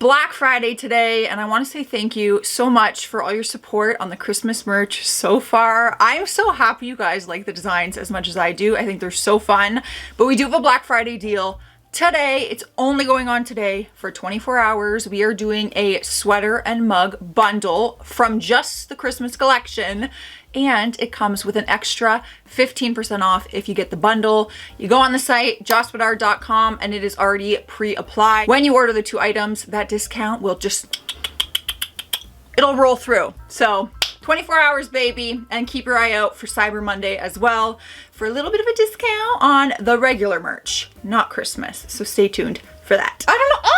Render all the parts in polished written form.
Black Friday today, and I want to say thank you so much for all your support on the Christmas merch so far. I'm so happy you guys like the designs as much as I do. I think they're so fun. But we do have a Black Friday deal today. It's only going on today for 24 hours. We are doing a sweater and mug bundle from just the Christmas collection, and it comes with an extra 15% off if you get the bundle. You go on the site, jocebedard.com, and it is already pre-applied. When you order the 2 items, that discount will it'll roll through. So 24 hours, baby, and keep your eye out for Cyber Monday as well for a little bit of a discount on the regular merch, not Christmas. So stay tuned for that. I don't know.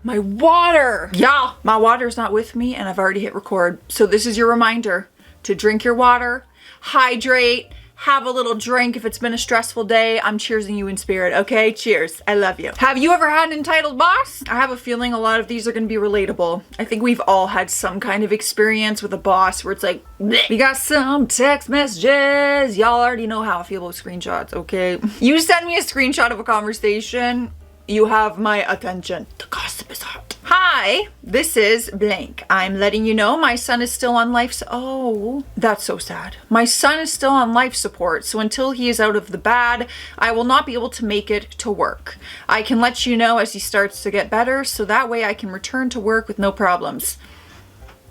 My water. Yeah, my water's not with me, and I've already hit record. So this is your reminder to drink your water, hydrate, have a little drink if it's been a stressful day. I'm cheersing you in spirit, okay? Cheers. I love you. Have you ever had an entitled boss? I have a feeling a lot of these are gonna be relatable. I think we've all had some kind of experience with a boss where it's like, bleh. We got some text messages. Y'all already know how I feel about screenshots, okay? You send me a screenshot of a conversation, you have my attention. The gossip is hot. Hi, this is blank. I'm letting you know my son is still on oh, that's so sad. My son is still on life support, so until he is out of the bad, I will not be able to make it to work. I can let you know as he starts to get better, so that way I can return to work with no problems.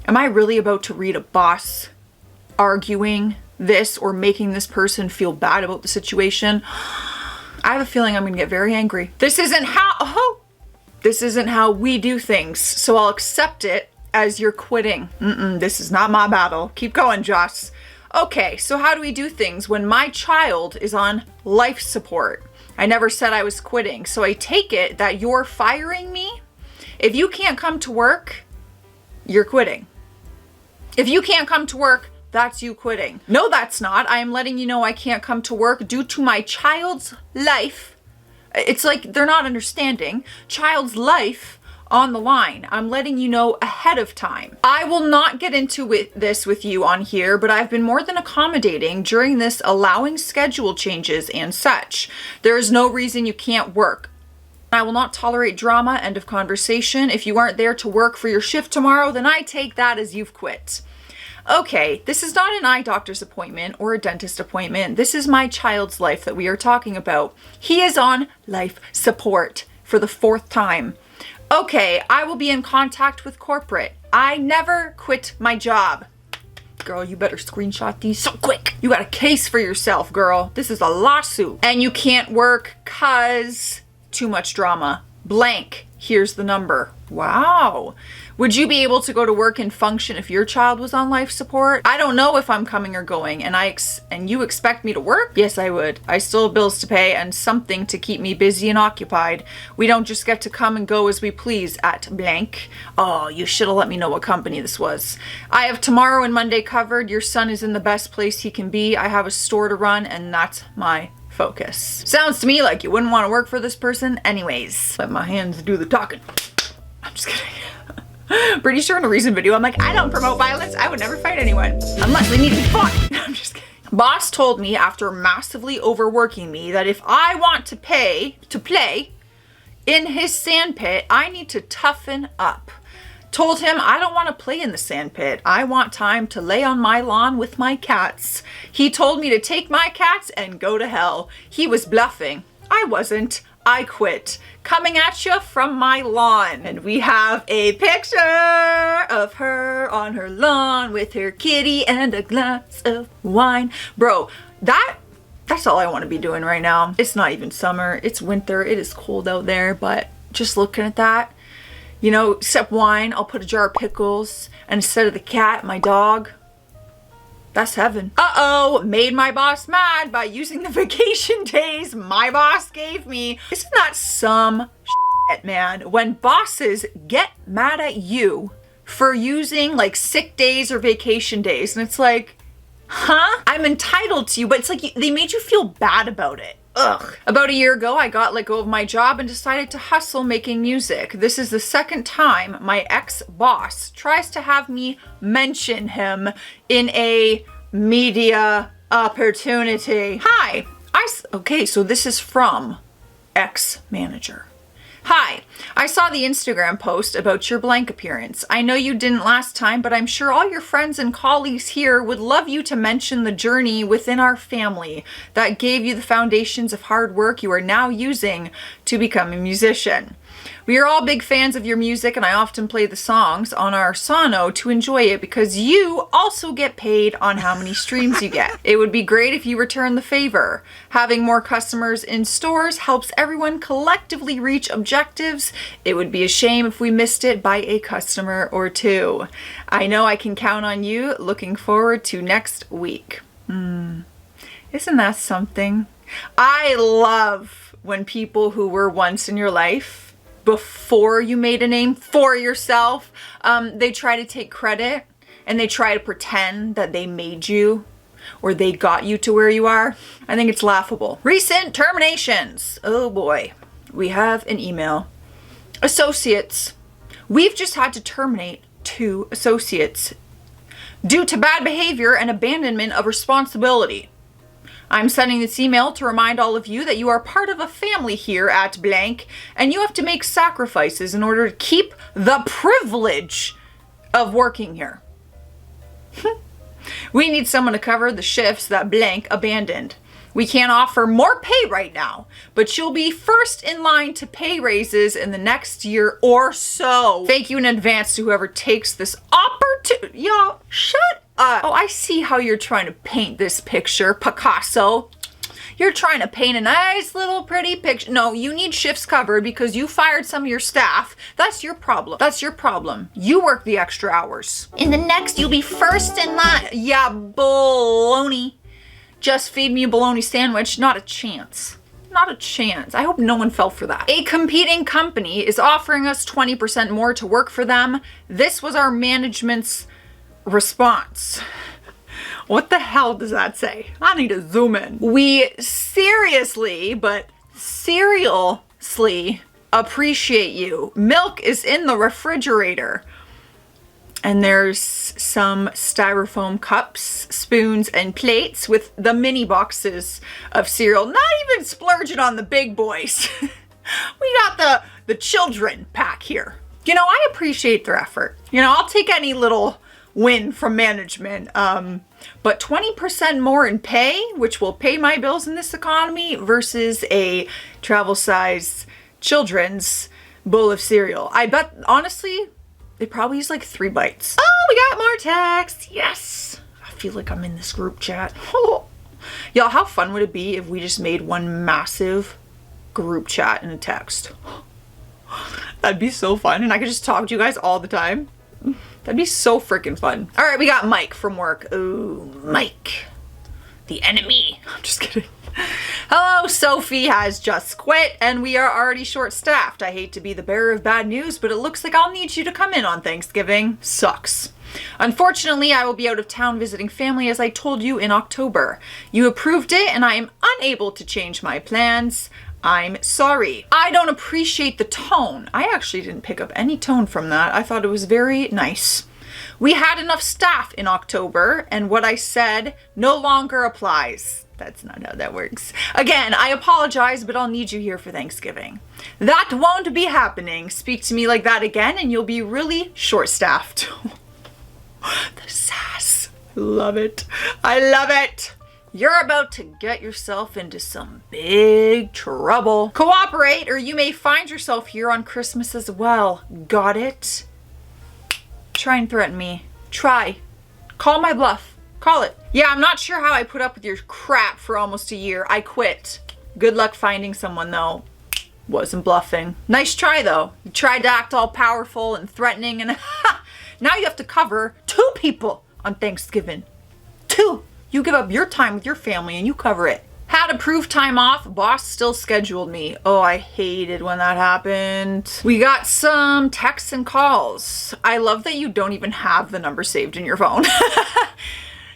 Am I really about to read a boss arguing this or making this person feel bad about the situation? I have a feeling I'm gonna get very angry. This isn't how we do things, so I'll accept it as you're quitting. This is not my battle. Keep going, Joce. Okay, so how do we do things when my child is on life support? I never said I was quitting, so I take it that you're firing me? If you can't come to work, you're quitting. If you can't come to work, that's you quitting. No, that's not. I am letting you know I can't come to work due to my child's life. It's like they're not understanding. Child's life on the line. I'm letting you know ahead of time. I will not get into this with you on here, but I've been more than accommodating during this, allowing schedule changes and such. There is no reason you can't work. I will not tolerate drama. End of conversation. If you aren't there to work for your shift tomorrow, then I take that as you've quit. Okay, this is not an eye doctor's appointment or a dentist appointment. This is my child's life that we are talking about. He is on life support for the 4th time. Okay, I will be in contact with corporate. I never quit my job. Girl, you better screenshot these so quick. You got a case for yourself, girl. This is a lawsuit. And you can't work 'cause too much drama. Blank. Here's the number. Wow. Would you be able to go to work and function if your child was on life support? I don't know if I'm coming or going, and you expect me to work? Yes, I would. I still have bills to pay and something to keep me busy and occupied. We don't just get to come and go as we please at blank. Oh, you should have let me know what company this was. I have tomorrow and Monday covered. Your son is in the best place he can be. I have a store to run, and that's my focus. Sounds to me like you wouldn't want to work for this person anyways. Let my hands do the talking. I'm just kidding. Pretty sure in a recent video, I'm like, I don't promote violence. I would never fight anyone unless they need to be fought. I'm just kidding. Boss told me after massively overworking me that if I want to play in his sandpit, I need to toughen up. Told him I don't want to play in the sandpit. I want time to lay on my lawn with my cats. He told me to take my cats and go to hell. He was bluffing. I wasn't. I quit. Coming at you from my lawn. And we have a picture of her on her lawn with her kitty and a glass of wine. Bro, that's all I want to be doing right now. It's not even summer. It's winter. It is cold out there, but just looking at that, you know, except wine, I'll put a jar of pickles, and instead of the cat, my dog. That's heaven. Uh-oh, made my boss mad by using the vacation days my boss gave me. Isn't that some shit, man? When bosses get mad at you for using like sick days or vacation days, and it's like, huh? I'm entitled to you, but it's like they made you feel bad about it. Ugh. About a year ago, I got let go of my job and decided to hustle making music. This is the 2nd time my ex-boss tries to have me mention him in a media opportunity. Hi, okay, so this is from ex-manager. Hi, I saw the Instagram post about your blank appearance. I know you didn't last time, but I'm sure all your friends and colleagues here would love you to mention the journey within our family that gave you the foundations of hard work you are now using to become a musician. We are all big fans of your music, and I often play the songs on our sono to enjoy it because you also get paid on how many streams you get. It would be great if you return the favor. Having more customers in stores helps everyone collectively reach objectives. It would be a shame if we missed it by a customer or two. I know I can count on you. Looking forward to next week. Isn't that something? I love when people who were once in your life, before you made a name for yourself, they try to take credit and they try to pretend that they made you or they got you to where you are. I think it's laughable. Recent terminations. Oh boy, we have an email. Associates. We've just had to terminate 2 associates due to bad behavior and abandonment of responsibility. I'm sending this email to remind all of you that you are part of a family here at blank, and you have to make sacrifices in order to keep the privilege of working here. We need someone to cover the shifts that blank abandoned. We can't offer more pay right now, but you'll be first in line to pay raises in the next year or so. Thank you in advance to whoever takes this opportunity. Y'all, shut up. Oh, I see how you're trying to paint this picture, Picasso. You're trying to paint a nice little pretty picture. No, you need shifts covered because you fired some of your staff. That's your problem. That's your problem. You work the extra hours. In the next, you'll be first in line. Yeah, baloney. Just feed me a bologna sandwich. Not a chance. Not a chance. I hope no one fell for that. A competing company is offering us 20% more to work for them. This was our management's response. What the hell does that say? I need to zoom in. We seriously appreciate you. Milk is in the refrigerator. And there's some styrofoam cups, spoons, and plates with the mini boxes of cereal. Not even splurging on the big boys. We got the children pack here. You know, I appreciate their effort. You know, I'll take any little win from management. But 20% more in pay, which will pay my bills in this economy, versus a travel-size children's bowl of cereal. I bet, honestly, they probably use like 3 bites. Oh, we got more text. Yes. I feel like I'm in this group chat. Y'all, how fun would it be if we just made one massive group chat in a text? That'd be so fun. And I could just talk to you guys all the time. That'd be so freaking fun. All right, we got Mike from work. Ooh, Mike. The enemy. I'm just kidding. Hello, Sophie has just quit and we are already short-staffed. I hate to be the bearer of bad news, but it looks like I'll need you to come in on Thanksgiving. Sucks. Unfortunately, I will be out of town visiting family as I told you in October. You approved it and I am unable to change my plans. I'm sorry. I don't appreciate the tone. I actually didn't pick up any tone from that. I thought it was very nice. We had enough staff in October and what I said no longer applies. That's not how that works. Again, I apologize, but I'll need you here for Thanksgiving. That won't be happening. Speak to me like that again and you'll be really short-staffed. The sass. I love it. I love it. You're about to get yourself into some big trouble. Cooperate or you may find yourself here on Christmas as well. Got it? Try and threaten me. Try. Call my bluff. Call it. Yeah, I'm not sure how I put up with your crap for almost a year. I quit. Good luck finding someone though. Wasn't bluffing. Nice try though. You tried to act all powerful and threatening and now you have to cover 2 people on Thanksgiving. 2. You give up your time with your family and you cover it. Had approved time off, boss still scheduled me. Oh, I hated when that happened. We got some texts and calls. I love that you don't even have the number saved in your phone.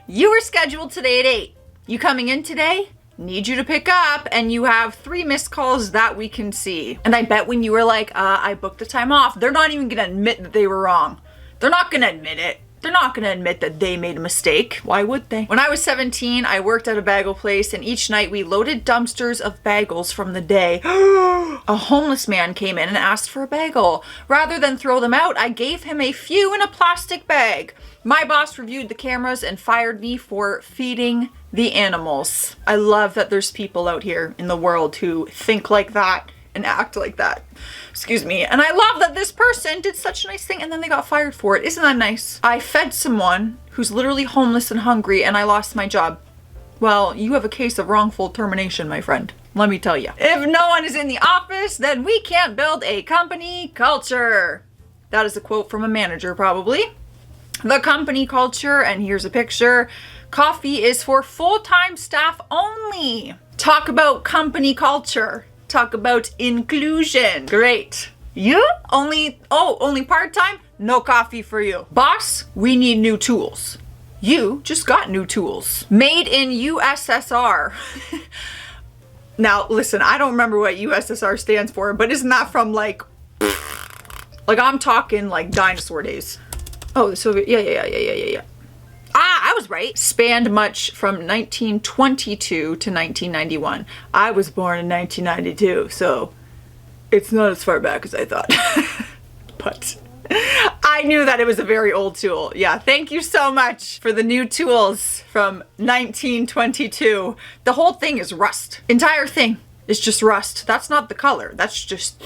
You were scheduled today at 8. You coming in today? Need you to pick up, and you have 3 missed calls that we can see. And I bet when you were like, I booked the time off, they're not even gonna admit that they were wrong. They're not gonna admit it. They're not gonna admit that they made a mistake. Why would they? When I was 17, I worked at a bagel place, and each night we loaded dumpsters of bagels from the day. A homeless man came in and asked for a bagel. Rather than throw them out, I gave him a few in a plastic bag. My boss reviewed the cameras and fired me for feeding the animals. I love that there's people out here in the world who think like that and act like that. Excuse me. And I love that this person did such a nice thing and then they got fired for it. Isn't that nice? I fed someone who's literally homeless and hungry and I lost my job. Well, you have a case of wrongful termination, my friend. Let me tell you. If no one is in the office, then we can't build a company culture. That is a quote from a manager, probably. The company culture, and here's a picture. Coffee is for full-time staff only. Talk about company culture. Talk about inclusion. Great. You? Only part-time? No coffee for you. Boss, we need new tools. You just got new tools. Made in USSR. Now, listen, I don't remember what USSR stands for, but isn't that from like I'm talking like dinosaur days. Oh, the Soviet, yeah. Ah, I was right. Spanned much from 1922 to 1991. I was born in 1992, so it's not as far back as I thought. But I knew that it was a very old tool. Yeah, thank you so much for the new tools from 1922. The whole thing is rust. Entire thing is just rust. That's not the color. That's just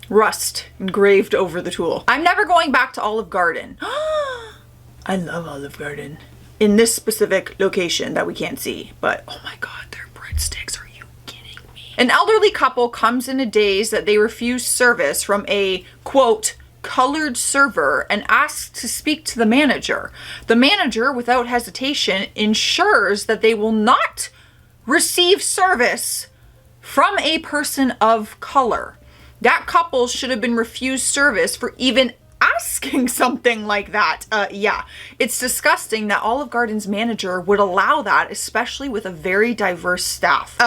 rust engraved over the tool. I'm never going back to Olive Garden. I love Olive Garden. In this specific location that we can't see, but oh my God, their breadsticks, are you kidding me? An elderly couple comes in a daze that they refuse service from a, quote, colored server and asks to speak to the manager. The manager, without hesitation, ensures that they will not receive service from a person of color. That couple should have been refused service for even asking something like that. Yeah, it's disgusting that Olive Garden's manager would allow that, especially with a very diverse staff.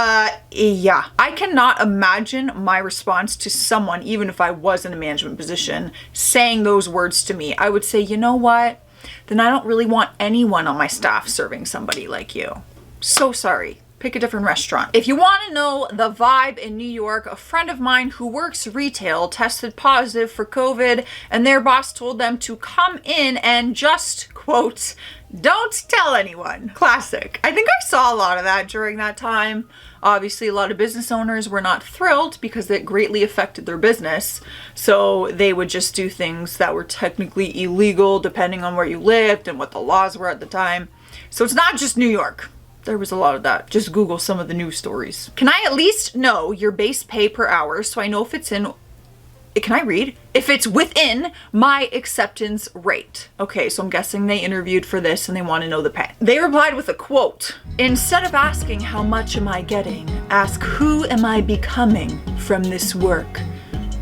Yeah. I cannot imagine my response to someone, even if I was in a management position, saying those words to me. I would say, you know what? Then I don't really want anyone on my staff serving somebody like you. So sorry. Pick a different restaurant. If you want to know the vibe in New York, a friend of mine who works retail tested positive for COVID and their boss told them to come in and just, quote, don't tell anyone. Classic. I think I saw a lot of that during that time. Obviously, a lot of business owners were not thrilled because it greatly affected their business. So they would just do things that were technically illegal depending on where you lived and what the laws were at the time. So it's not just New York. There was a lot of that. Just Google some of the news stories. Can I at least know your base pay per hour so I know if it's in, can I read? If it's within my acceptance rate. Okay, so I'm guessing they interviewed for this and they want to know the pay. They replied with a quote. Instead of asking how much am I getting, ask who am I becoming from this work?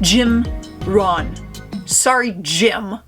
Jim Ron. Sorry, Jim.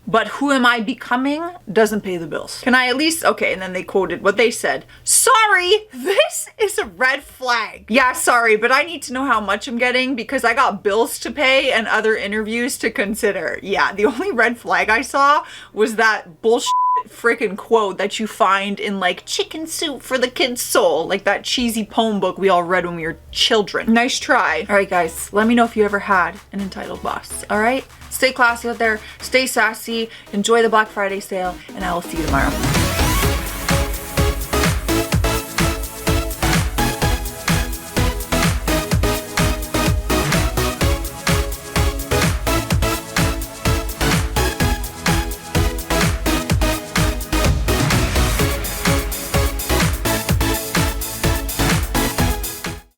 But who am I becoming doesn't pay the bills. Can I at least, okay, and then they quoted what they said. Sorry, this is a red flag. Yeah, sorry, but I need to know how much I'm getting because I got bills to pay and other interviews to consider. Yeah, the only red flag I saw was that bullshit freaking quote that you find in like Chicken Soup for the Kid's Soul, like that cheesy poem book we all read when we were children. Nice try. All right, guys, let me know if you ever had an entitled boss, all right? Stay classy out there, stay sassy, enjoy the Black Friday sale, and I will see you tomorrow.